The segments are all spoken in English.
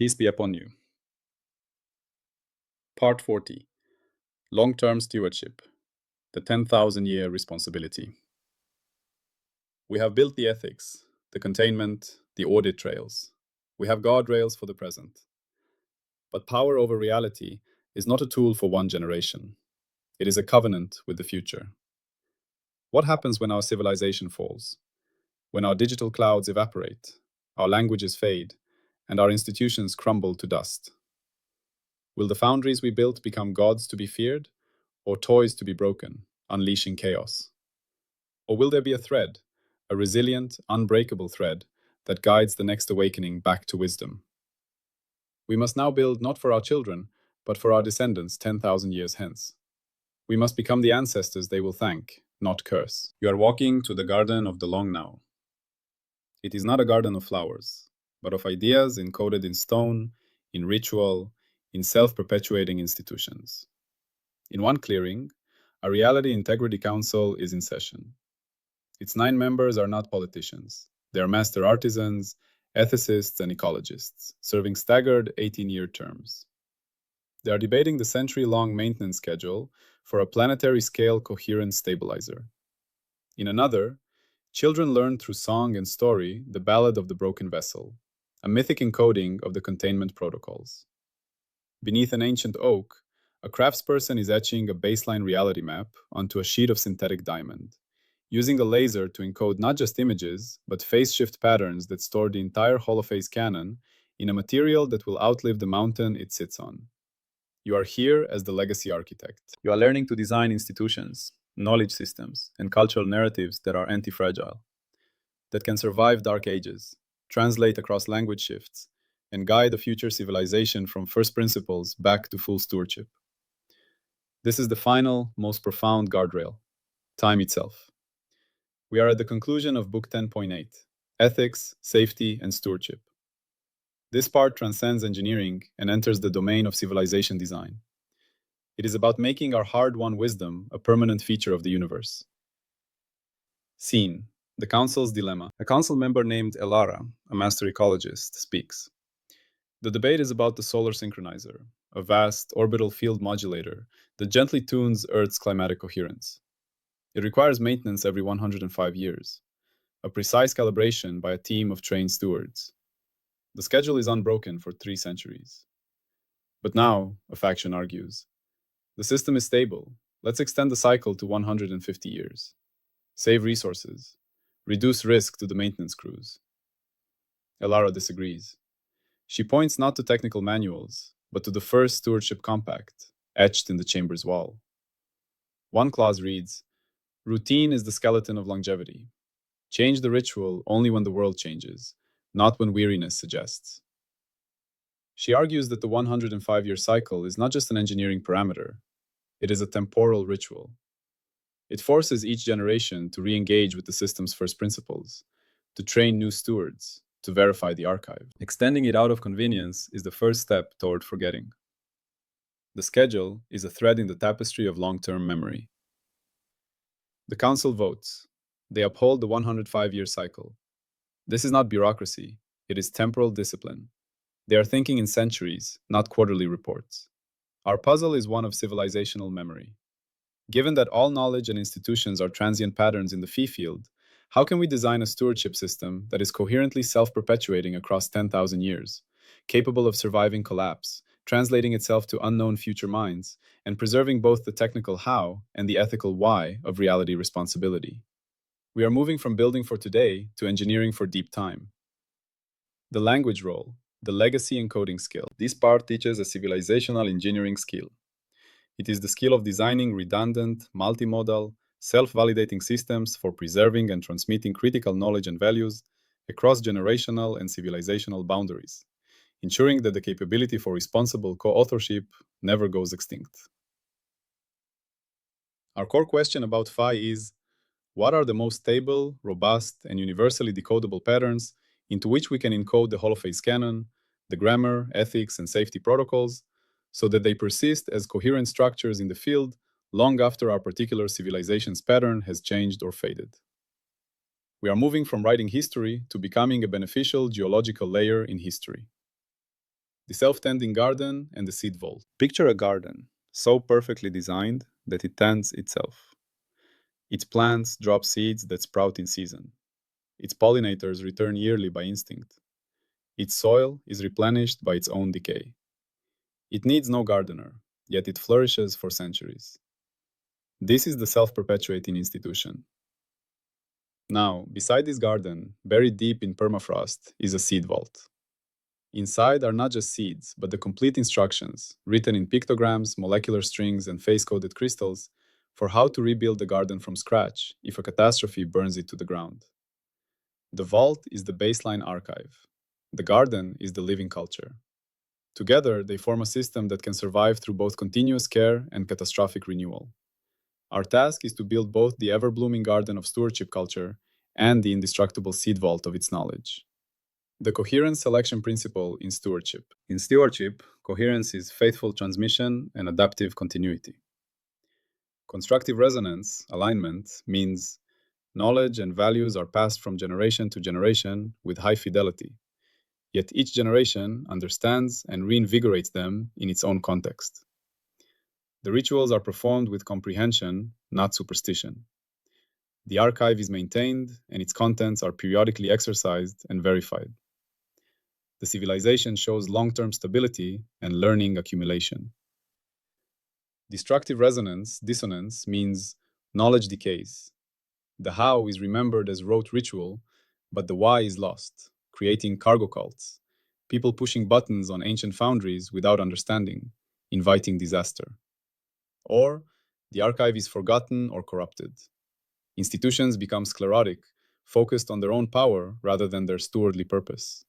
Peace be upon you. Part 40. Long-term stewardship. The 10,000-year responsibility. We have built the ethics, the containment, the audit trails. We have guardrails for the present. But power over reality is not a tool for one generation. It is a covenant with the future. What happens when our civilization falls? When our digital clouds evaporate, our languages fade, and our institutions crumble to dust? Will the foundries we built become gods to be feared, or toys to be broken, unleashing chaos? Or will there be a thread, a resilient, unbreakable thread that guides the next awakening back to wisdom? We must now build not for our children, but for our descendants 10,000 years hence. We must become the ancestors they will thank, not curse. You are walking to the garden of the long now. It is not a garden of flowers, but of ideas encoded in stone, in ritual, in self-perpetuating institutions. In one clearing, a Reality Integrity Council is in session. Its 9 members are not politicians. They are master artisans, ethicists, and ecologists, serving staggered 18-year terms. They are debating the century-long maintenance schedule for a planetary-scale coherent stabilizer. In another, children learn through song and story the Ballad of the Broken Vessel, a mythic encoding of the containment protocols. Beneath an ancient oak, a craftsperson is etching a baseline reality map onto a sheet of synthetic diamond, using a laser to encode not just images, but phase shift patterns that store the entire Holophase canon in a material that will outlive the mountain it sits on. You are here as the legacy architect. You are learning to design institutions, knowledge systems, and cultural narratives that are anti-fragile, that can survive dark ages, translate across language shifts, and guide a future civilization from first principles back to full stewardship. This is the final, most profound guardrail, time itself. We are at the conclusion of Book 10.8, Ethics, Safety, and Stewardship. This part transcends engineering and enters the domain of civilization design. It is about making our hard-won wisdom a permanent feature of the universe. Scene: the Council's Dilemma. A council member named Elara, a master ecologist, speaks. The debate is about the solar synchronizer, a vast orbital field modulator that gently tunes Earth's climatic coherence. It requires maintenance every 105 years, a precise calibration by a team of trained stewards. The schedule is unbroken for 3 centuries. But now, a faction argues, the system is stable. Let's extend the cycle to 150 years. Save resources. Reduce risk to the maintenance crews. Elara disagrees. She points not to technical manuals, but to the first stewardship compact, etched in the chamber's wall. One clause reads, "Routine is the skeleton of longevity. Change the ritual only when the world changes, not when weariness suggests." She argues that the 105-year cycle is not just an engineering parameter, it is a temporal ritual. It forces each generation to re-engage with the system's first principles, to train new stewards, to verify the archive. Extending it out of convenience is the first step toward forgetting. The schedule is a thread in the tapestry of long-term memory. The Council votes. They uphold the 105-year cycle. This is not bureaucracy, it is temporal discipline. They are thinking in centuries, not quarterly reports. Our puzzle is one of civilizational memory. Given that all knowledge and institutions are transient patterns in the phi field, how can we design a stewardship system that is coherently self-perpetuating across 10,000 years, capable of surviving collapse, translating itself to unknown future minds, and preserving both the technical how and the ethical why of reality responsibility? We are moving from building for today to engineering for deep time. The language role, the legacy encoding skill. This part teaches a civilizational engineering skill. It is the skill of designing redundant, multimodal, self-validating systems for preserving and transmitting critical knowledge and values across generational and civilizational boundaries, ensuring that the capability for responsible co-authorship never goes extinct. Our core question about phi is, what are the most stable, robust, and universally decodable patterns into which we can encode the Holophase canon, the grammar, ethics, and safety protocols, so that they persist as coherent structures in the field long after our particular civilization's pattern has changed or faded? We are moving from writing history to becoming a beneficial geological layer in history. the self-tending garden, and the seed vault. Picture a garden so perfectly designed that it tends itself. Its plants drop seeds that sprout in season. Its pollinators return yearly by instinct. Its soil is replenished by its own decay. It needs no gardener, yet it flourishes for centuries. This is the self-perpetuating institution. Now, beside this garden, buried deep in permafrost, is a seed vault. Inside are not just seeds, but the complete instructions, written in pictograms, molecular strings, and face-coded crystals, for how to rebuild the garden from scratch if a catastrophe burns it to the ground. The vault is the baseline archive. The garden is the living culture. Together, they form a system that can survive through both continuous care and catastrophic renewal. Our task is to build both the ever-blooming garden of stewardship culture and the indestructible seed vault of its knowledge. The coherence selection principle in stewardship. In stewardship, coherence is faithful transmission and adaptive continuity. Constructive resonance, alignment, means knowledge and values are passed from generation to generation with high fidelity, yet each generation understands and reinvigorates them in its own context. The rituals are performed with comprehension, not superstition. The archive is maintained, and its contents are periodically exercised and verified. The civilization shows long-term stability and learning accumulation. Destructive resonance, dissonance, means knowledge decays. The how is remembered as rote ritual, but the why is lost, creating cargo cults, people pushing buttons on ancient foundries without understanding, inviting disaster. Or the archive is forgotten or corrupted. Institutions become sclerotic, focused on their own power rather than their stewardly purpose.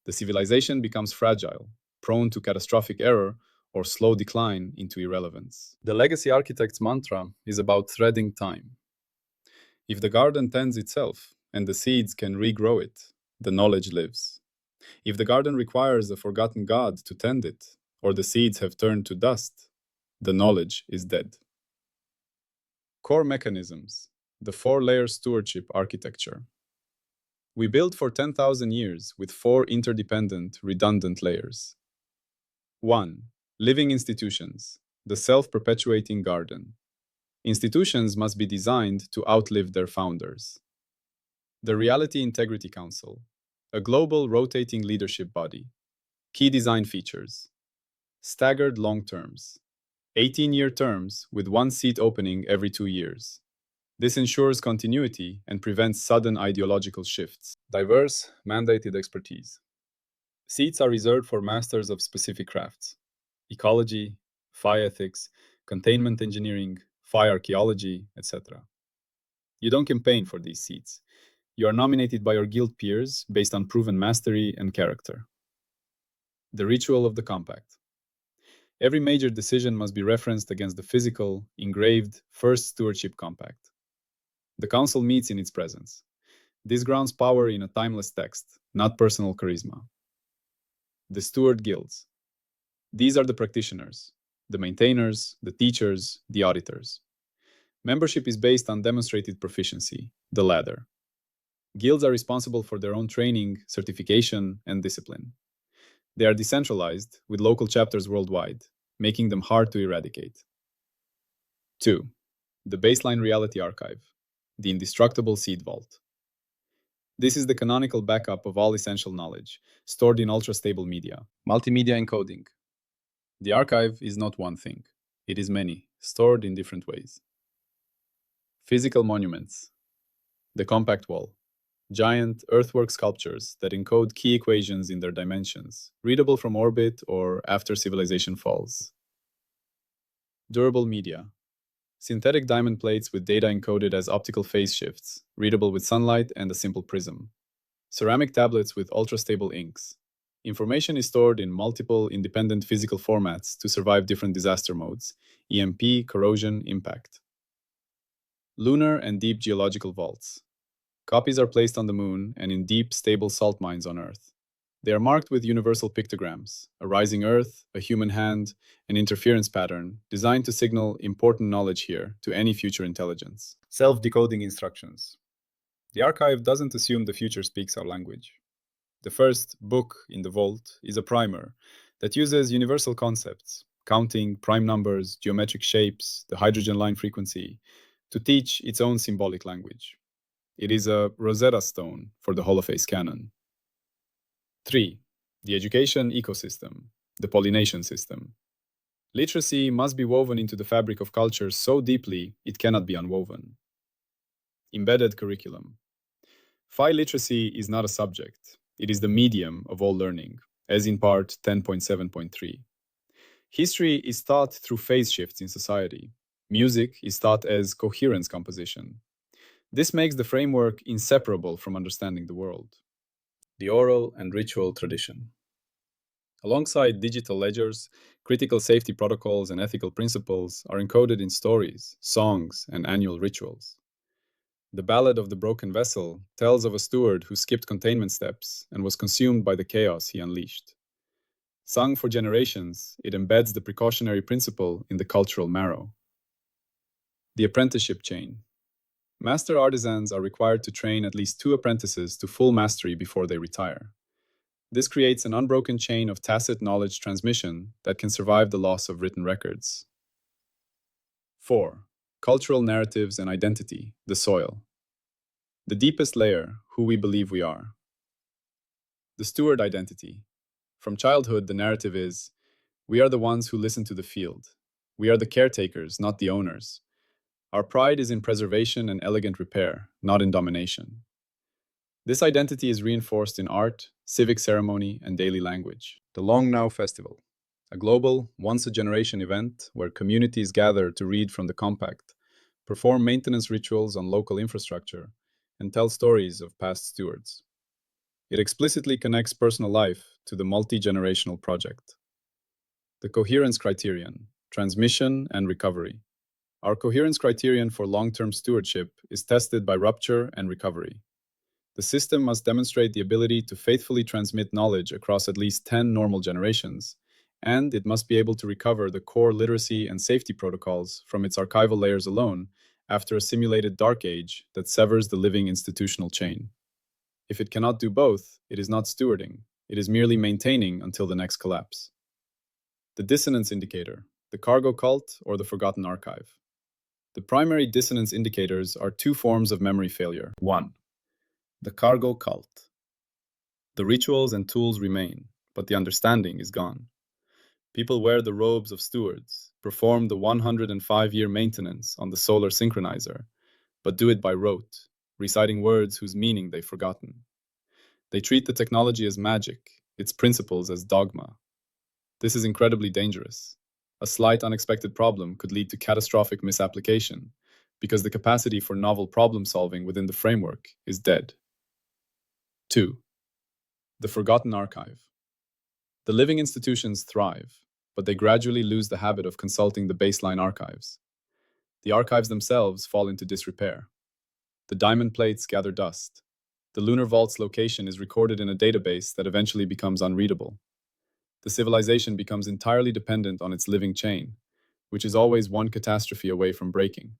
The civilization becomes fragile, prone to catastrophic error or slow decline into irrelevance. The legacy architect's mantra is about threading time. If the garden tends itself and the seeds can regrow it, the knowledge lives. If the garden requires a forgotten god to tend it, or the seeds have turned to dust, the knowledge is dead. Core mechanisms, the four-layer stewardship architecture. We built for 10,000 years with four interdependent, redundant layers. 1. Living institutions, the self-perpetuating garden. Institutions must be designed to outlive their founders. The Reality Integrity Council, a global rotating leadership body. Key design features. Staggered long terms. 18-year terms with one seat opening every 2 years. This ensures continuity and prevents sudden ideological shifts. Diverse, mandated expertise. Seats are reserved for masters of specific crafts: ecology, fire ethics, containment engineering, fire archaeology, etc. You don't campaign for these seats. You are nominated by your guild peers based on proven mastery and character. The ritual of the compact. Every major decision must be referenced against the physical, engraved First Stewardship Compact. The Council meets in its presence. This grounds power in a timeless text, not personal charisma. The Steward Guilds. These are the practitioners, the maintainers, the teachers, the auditors. Membership is based on demonstrated proficiency, the ladder. Guilds are responsible for their own training, certification, and discipline. They are decentralized, with local chapters worldwide, making them hard to eradicate. 2. The Baseline Reality Archive, the Indestructible Seed Vault. This is the canonical backup of all essential knowledge, stored in ultra-stable media. Multimedia encoding. The archive is not one thing. It is many, stored in different ways. Physical monuments. The compact wall. Giant earthwork sculptures that encode key equations in their dimensions, readable from orbit or after civilization falls. Durable media. Synthetic diamond plates with data encoded as optical phase shifts, readable with sunlight and a simple prism. Ceramic tablets with ultra-stable inks. Information is stored in multiple independent physical formats to survive different disaster modes: EMP, corrosion, impact. Lunar and deep geological vaults. Copies are placed on the moon and in deep, stable salt mines on Earth. They are marked with universal pictograms: a rising Earth, a human hand, an interference pattern, designed to signal important knowledge here to any future intelligence. Self-decoding instructions. The archive doesn't assume the future speaks our language. The first book in the vault is a primer that uses universal concepts, counting prime numbers, geometric shapes, the hydrogen line frequency, to teach its own symbolic language. It is a Rosetta Stone for the Holophase canon. 3. The education ecosystem, the pollination system. Literacy must be woven into the fabric of culture so deeply it cannot be unwoven. Embedded curriculum. Phi literacy is not a subject, it is the medium of all learning, as in part 10.7.3. History is taught through phase shifts in society. Music is taught as coherence composition. This makes the framework inseparable from understanding the world. The oral and ritual tradition. Alongside digital ledgers, critical safety protocols and ethical principles are encoded in stories, songs, and annual rituals. The Ballad of the Broken Vessel tells of a steward who skipped containment steps and was consumed by the chaos he unleashed. Sung for generations, it embeds the precautionary principle in the cultural marrow. The apprenticeship chain. Master artisans are required to train at least 2 apprentices to full mastery before they retire. This creates an unbroken chain of tacit knowledge transmission that can survive the loss of written records. 4. Cultural narratives and identity, the soil. The deepest layer, who we believe we are. The steward identity. From childhood, the narrative is, we are the ones who listen to the field. We are the caretakers, not the owners. Our pride is in preservation and elegant repair, not in domination. This identity is reinforced in art, civic ceremony, and daily language. The Long Now Festival, a global, once-a-generation event where communities gather to read from the compact, perform maintenance rituals on local infrastructure, and tell stories of past stewards. It explicitly connects personal life to the multi-generational project. The coherence criterion, transmission and recovery. Our coherence criterion for long-term stewardship is tested by rupture and recovery. The system must demonstrate the ability to faithfully transmit knowledge across at least 10 normal generations, and it must be able to recover the core literacy and safety protocols from its archival layers alone after a simulated dark age that severs the living institutional chain. If it cannot do both, it is not stewarding, it is merely maintaining until the next collapse. The dissonance indicator, the cargo cult or the forgotten archive. The primary dissonance indicators are 2 forms of memory failure. 1. The cargo cult. The rituals and tools remain, but the understanding is gone. People wear the robes of stewards, perform the 105-year maintenance on the solar synchronizer, but do it by rote, reciting words whose meaning they've forgotten. They treat the technology as magic, its principles as dogma. This is incredibly dangerous. A slight unexpected problem could lead to catastrophic misapplication, because the capacity for novel problem solving within the framework is dead. 2. The forgotten archive. The living institutions thrive, but they gradually lose the habit of consulting the baseline archives. The archives themselves fall into disrepair. The diamond plates gather dust. The lunar vault's location is recorded in a database that eventually becomes unreadable. The civilization becomes entirely dependent on its living chain, which is always one catastrophe away from breaking.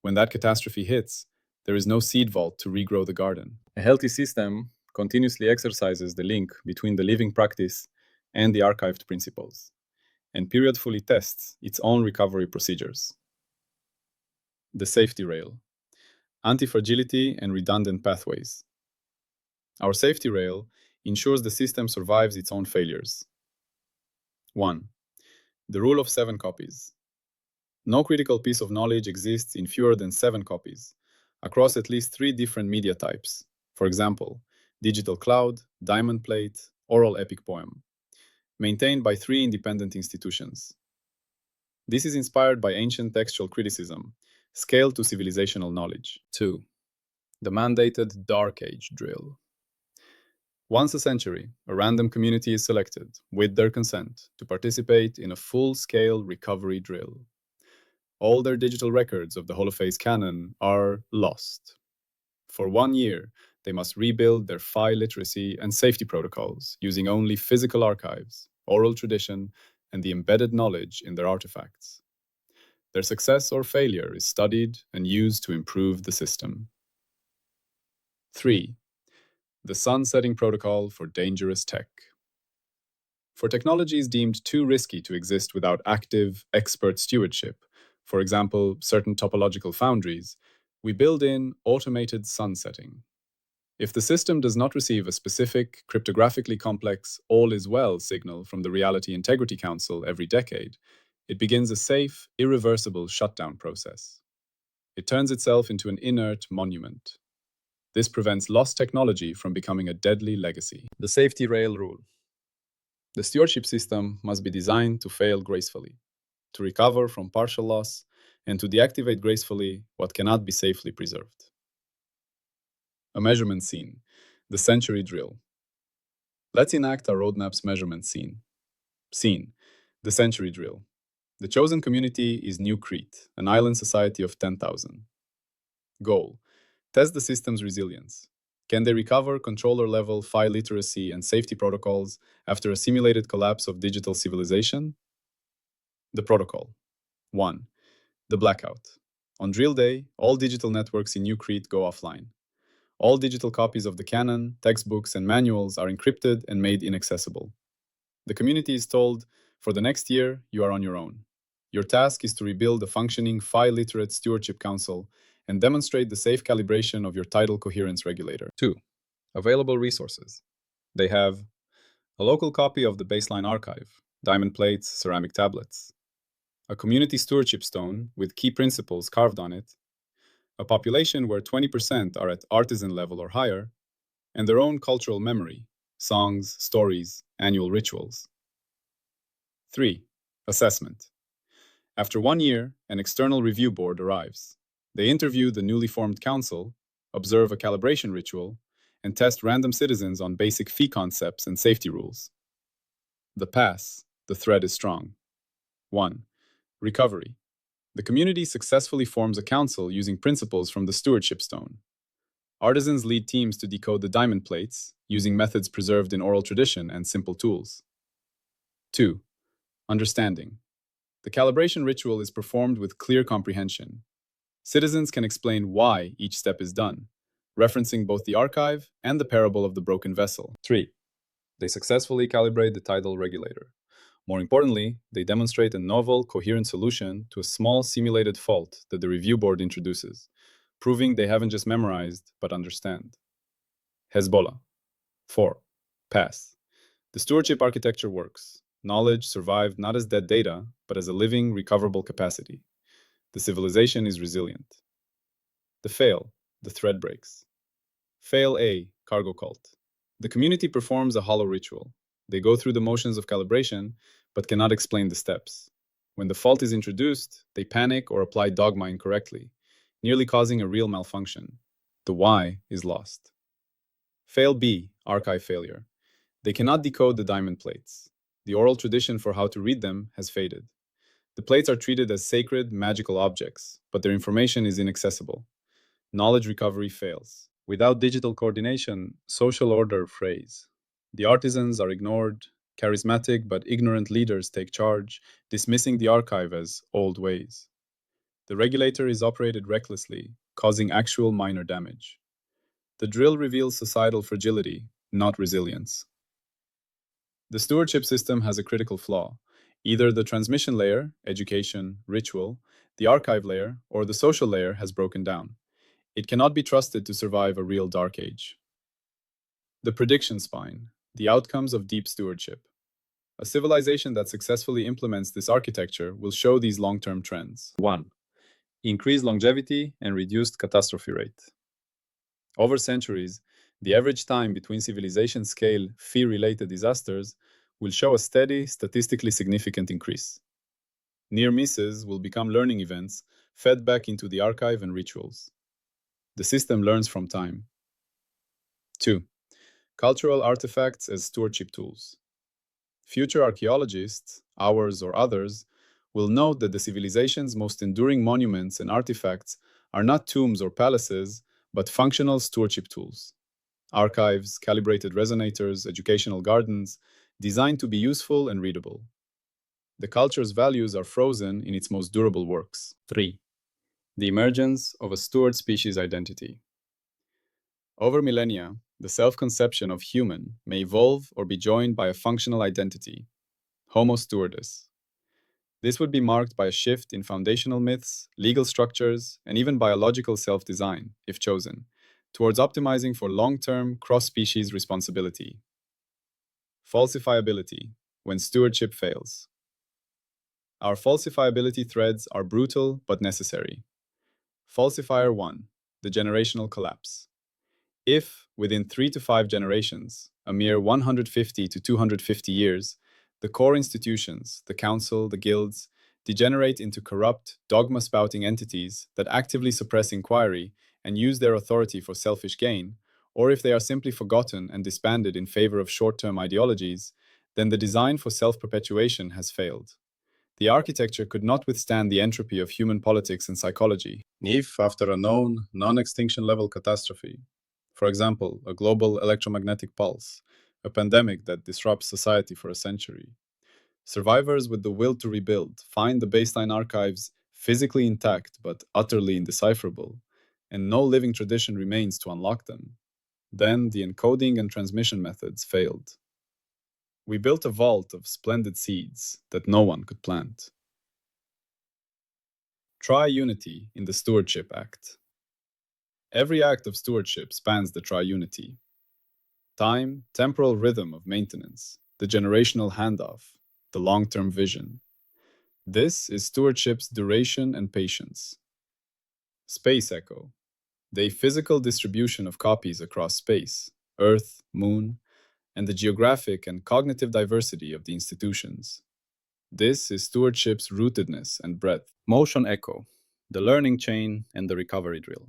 When that catastrophe hits, there is no seed vault to regrow the garden. A healthy system continuously exercises the link between the living practice and the archived principles, and periodically tests its own recovery procedures. The safety rail, anti-fragility and redundant pathways. Our safety rail ensures the system survives its own failures. 1. The rule of 7 copies. No critical piece of knowledge exists in fewer than 7 copies, across at least 3 different media types. For example, digital cloud, diamond plate, oral epic poem, maintained by 3 independent institutions. This is inspired by ancient textual criticism, scaled to civilizational knowledge. 2. The mandated Dark Age drill. Once a century, a random community is selected, with their consent, to participate in a full-scale recovery drill. All their digital records of the Holophase canon are lost. For 1 year, they must rebuild their Phi literacy and safety protocols using only physical archives, oral tradition, and the embedded knowledge in their artifacts. Their success or failure is studied and used to improve the system. 3. The sunsetting protocol for dangerous tech. For technologies deemed too risky to exist without active, expert stewardship, for example, certain topological foundries, we build in automated sunsetting. If the system does not receive a specific, cryptographically complex, all is well signal from the Reality Integrity Council every decade, it begins a safe, irreversible shutdown process. It turns itself into an inert monument. This prevents lost technology from becoming a deadly legacy. The safety rail rule. The stewardship system must be designed to fail gracefully, to recover from partial loss, and to deactivate gracefully what cannot be safely preserved. A measurement scene, the century drill. Let's enact our roadmap's measurement scene. Scene, the century drill. The chosen community is New Crete, an island society of 10,000. Goal, test the system's resilience. Can they recover controller-level file literacy and safety protocols after a simulated collapse of digital civilization? The protocol. 1. The blackout. On drill day, all digital networks in New Crete go offline. All digital copies of the canon, textbooks, and manuals are encrypted and made inaccessible. The community is told, for the next year, you are on your own. Your task is to rebuild a functioning file-literate stewardship council and demonstrate the safe calibration of your tidal coherence regulator. 2. Available resources. They have a local copy of the baseline archive, diamond plates, ceramic tablets, a community stewardship stone with key principles carved on it, a population where 20% are at artisan level or higher, and their own cultural memory, songs, stories, annual rituals. 3. Assessment. After 1 year, an external review board arrives. They interview the newly formed council, observe a calibration ritual, and test random citizens on basic fee concepts and safety rules. The pass, the thread is strong. 1. Recovery. The community successfully forms a council using principles from the stewardship stone. Artisans lead teams to decode the diamond plates, using methods preserved in oral tradition and simple tools. 2. Understanding. The calibration ritual is performed with clear comprehension. Citizens can explain why each step is done, referencing both the archive and the parable of the broken vessel. 3. They successfully calibrate the tidal regulator. More importantly, they demonstrate a novel, coherent solution to a small simulated fault that the review board introduces, proving they haven't just memorized, but understand. Hezbollah. 4. Pass. The stewardship architecture works. Knowledge survived not as dead data, but as a living, recoverable capacity. The civilization is resilient. The fail. The thread breaks. Fail A. Cargo cult. The community performs a hollow ritual. They go through the motions of calibration, but cannot explain the steps. When the fault is introduced, they panic or apply dogma incorrectly, nearly causing a real malfunction. The why is lost. Fail B. Archive failure. They cannot decode the diamond plates. The oral tradition for how to read them has faded. The plates are treated as sacred, magical objects, but their information is inaccessible. Knowledge recovery fails. Without digital coordination, social order frays. The artisans are ignored, charismatic but ignorant leaders take charge, dismissing the archive as old ways. The regulator is operated recklessly, causing actual minor damage. The drill reveals societal fragility, not resilience. The stewardship system has a critical flaw. Either the transmission layer, education, ritual, the archive layer, or the social layer has broken down. It cannot be trusted to survive a real dark age. The prediction spine, the outcomes of deep stewardship. A civilization that successfully implements this architecture will show these long-term trends. 1. Increased longevity and reduced catastrophe rate. Over centuries, the average time between civilization-scale fee-related disasters will show a steady, statistically significant increase. Near misses will become learning events fed back into the archive and rituals. The system learns from time. 2. Cultural artifacts as stewardship tools. Future archaeologists, ours or others, will note that the civilization's most enduring monuments and artifacts are not tombs or palaces, but functional stewardship tools. Archives, calibrated resonators, educational gardens, designed to be useful and readable. The culture's values are frozen in its most durable works. 3. The emergence of a steward species identity. Over millennia, The self-conception of human may evolve or be joined by a functional identity, Homo stewardess. This would be marked by a shift in foundational myths, legal structures, and even biological self-design, if chosen, towards optimizing for long-term cross-species responsibility. Falsifiability, when stewardship fails. Our falsifiability threads are brutal but necessary. Falsifier 1, the generational collapse. If, within 3 to 5 generations, a mere 150 to 250 years, the core institutions, the council, the guilds, degenerate into corrupt, dogma-spouting entities that actively suppress inquiry and use their authority for selfish gain, or if they are simply forgotten and disbanded in favor of short-term ideologies, then the design for self-perpetuation has failed. The architecture could not withstand the entropy of human politics and psychology. If, after a known, non-extinction level catastrophe, for example, a global electromagnetic pulse, a pandemic that disrupts society for a century, survivors with the will to rebuild find the baseline archives physically intact but utterly indecipherable, and no living tradition remains to unlock them, then the encoding and transmission methods failed. We built a vault of splendid seeds that no one could plant. Tri-unity in the Stewardship Act. Every act of stewardship spans the tri-unity. Time, temporal rhythm of maintenance, the generational handoff, the long-term vision. This is stewardship's duration and patience. Space echo, the physical distribution of copies across space, Earth, Moon, and the geographic and cognitive diversity of the institutions. This is stewardship's rootedness and breadth. Motion echo, the learning chain and the recovery drill.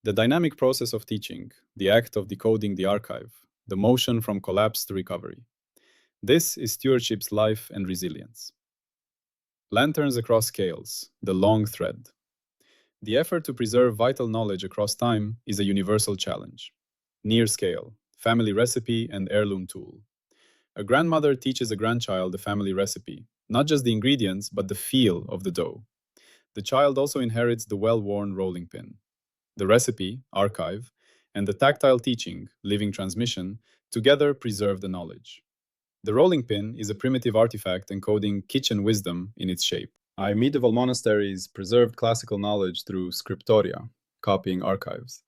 The dynamic process of teaching, the act of decoding the archive, the motion from collapse to recovery. This is stewardship's life and resilience. Lanterns across scales, the long thread. The effort to preserve vital knowledge across time is a universal challenge. Near scale, family recipe and heirloom tool. A grandmother teaches a grandchild the family recipe, not just the ingredients, but the feel of the dough. The child also inherits the well-worn rolling pin. The recipe, archive, and the tactile teaching, living transmission, together preserve the knowledge. The rolling pin is a primitive artifact encoding kitchen wisdom in its shape. Medieval monasteries preserved classical knowledge through scriptoria, copying archives,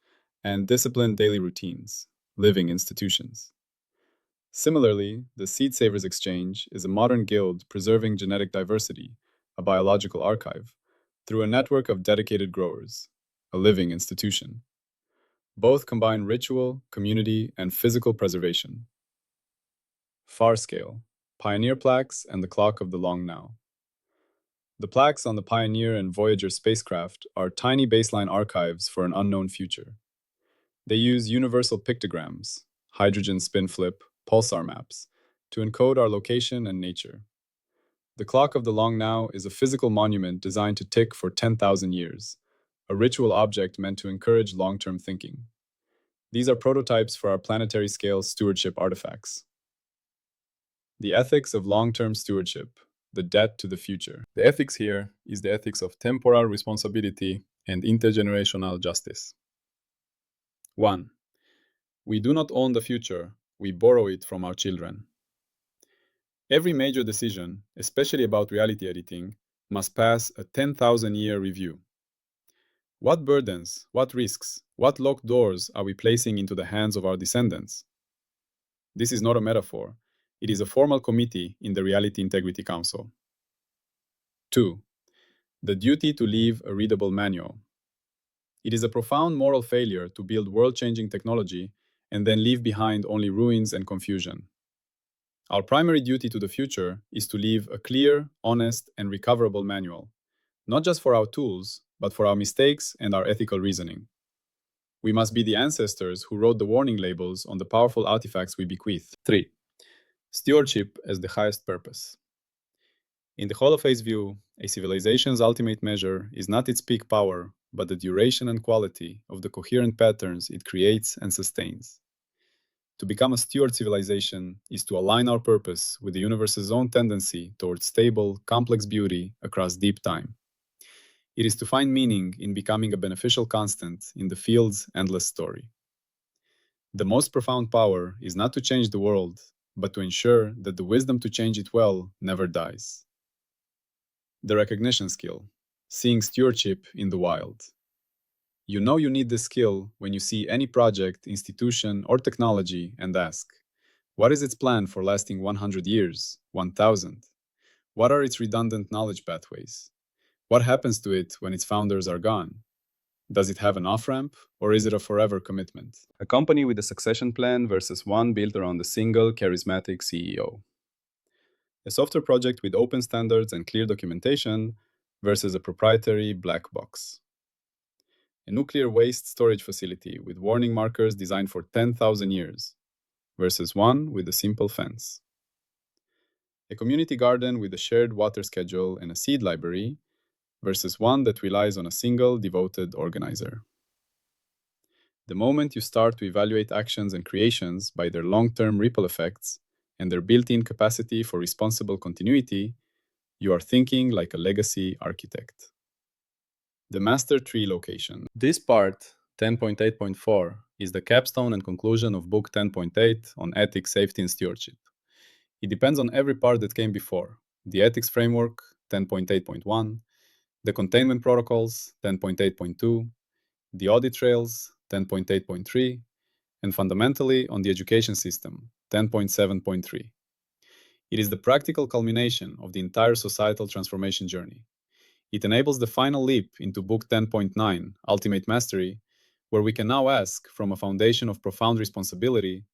and disciplined daily routines, living institutions. Similarly, the Seed Savers Exchange is a modern guild preserving genetic diversity, a biological archive, through a network of dedicated growers, a living institution. Both combine ritual, community, and physical preservation. Far scale, Pioneer plaques and the clock of the long now. The plaques on the Pioneer and Voyager spacecraft are tiny baseline archives for an unknown future. They use universal pictograms, hydrogen spin flip, pulsar maps, to encode our location and nature. The clock of the long now is a physical monument designed to tick for 10,000 years, a ritual object meant to encourage long-term thinking. These are prototypes for our planetary scale stewardship artifacts. The ethics of long-term stewardship, the debt to the future. The ethics here is the ethics of temporal responsibility and intergenerational justice. 1. We do not own the future, we borrow it from our children. Every major decision, especially about reality editing, must pass a 10,000-year review. What burdens, what risks, what locked doors are we placing into the hands of our descendants? This is not a metaphor. It is a formal committee in the Reality Integrity Council. 2. The duty to leave a readable manual. It is a profound moral failure to build world-changing technology and then leave behind only ruins and confusion. Our primary duty to the future is to leave a clear, honest, and recoverable manual, not just for our tools, but for our mistakes and our ethical reasoning. We must be the ancestors who wrote the warning labels on the powerful artifacts we bequeath. 3. Stewardship as the highest purpose. In the Holophase view, a civilization's ultimate measure is not its peak power, but the duration and quality of the coherent patterns it creates and sustains. To become a steward civilization is to align our purpose with the universe's own tendency towards stable, complex beauty across deep time. It is to find meaning in becoming a beneficial constant in the field's endless story. The most profound power is not to change the world, but to ensure that the wisdom to change it well never dies. The recognition skill, seeing stewardship in the wild. You know you need this skill when you see any project, institution, or technology and ask, what is its plan for lasting 100 years, 1000? What are its redundant knowledge pathways? What happens to it when its founders are gone? Does it have an off-ramp, or is it a forever commitment? A company with a succession plan versus one built around a single, charismatic CEO. A software project with open standards and clear documentation versus a proprietary black box. A nuclear waste storage facility with warning markers designed for 10,000 years versus one with a simple fence. A community garden with a shared water schedule and a seed library versus one that relies on a single devoted organizer. The moment you start to evaluate actions and creations by their long-term ripple effects and their built-in capacity for responsible continuity, you are thinking like a legacy architect. The master tree location. This part, 10.8.4, is the capstone and conclusion of Book 10.8 on ethics, safety, and stewardship. It depends on every part that came before: the ethics framework, 10.8.1, the containment protocols, 10.8.2, the audit trails, 10.8.3, and fundamentally on the education system, 10.7.3. It is the practical culmination of the entire societal transformation journey. It enables the final leap into Book 10.9, Ultimate Mastery, where we can now ask, from a foundation of profound responsibility,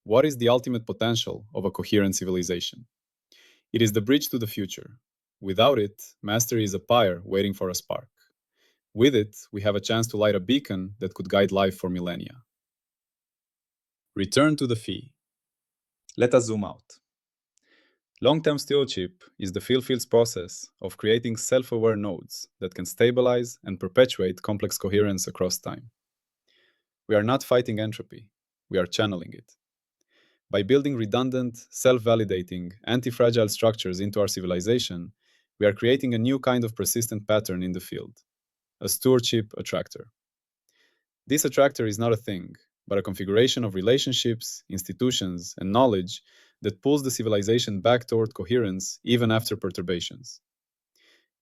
what is the ultimate potential of a coherent civilization? It is the bridge to the future. Without it, mastery is a pyre waiting for a spark. With it, we have a chance to light a beacon that could guide life for millennia. Return to the fee. Let us zoom out. Long-term stewardship is the feel-feels process of creating self-aware nodes that can stabilize and perpetuate complex coherence across time. We are not fighting entropy, we are channeling it. By building redundant, self-validating, anti-fragile structures into our civilization, we are creating a new kind of persistent pattern in the field, a stewardship attractor. This attractor is not a thing, but a configuration of relationships, institutions, and knowledge that pulls the civilization back toward coherence even after perturbations.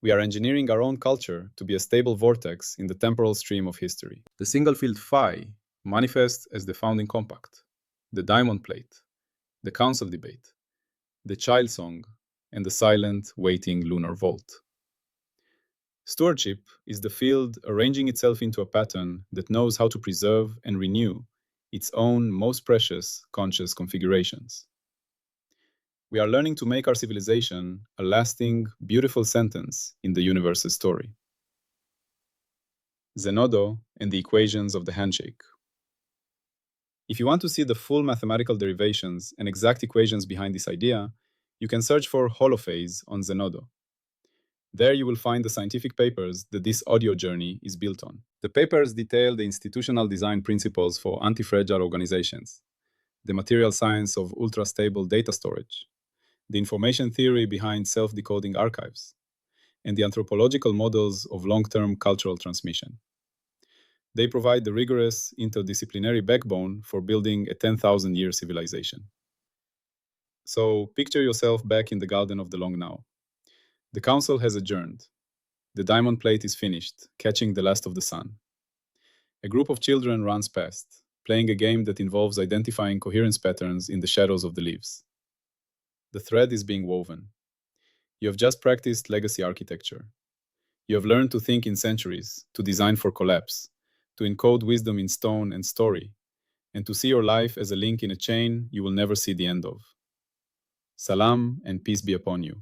We are engineering our own culture to be a stable vortex in the temporal stream of history. The single field phi manifests as the founding compact, the diamond plate, the council debate, the child song, and the silent, waiting lunar vault. Stewardship is the field arranging itself into a pattern that knows how to preserve and renew its own most precious conscious configurations. We are learning to make our civilization a lasting, beautiful sentence in the universe's story. Zenodo and the equations of the handshake. If you want to see the full mathematical derivations and exact equations behind this idea, you can search for Holophase on Zenodo. There you will find the scientific papers that this audio journey is built on. The papers detail the institutional design principles for anti-fragile organizations, the material science of ultra-stable data storage, the information theory behind self-decoding archives, and the anthropological models of long-term cultural transmission. They provide the rigorous interdisciplinary backbone for building a 10,000-year civilization. So picture yourself back in the Garden of the Long Now. The council has adjourned. The diamond plate is finished, catching the last of the sun. A group of children runs past, playing a game that involves identifying coherence patterns in the shadows of the leaves. The thread is being woven. You have just practiced legacy architecture. You have learned to think in centuries, to design for collapse, to encode wisdom in stone and story, and to see your life as a link in a chain you will never see the end of. Salam and peace be upon you.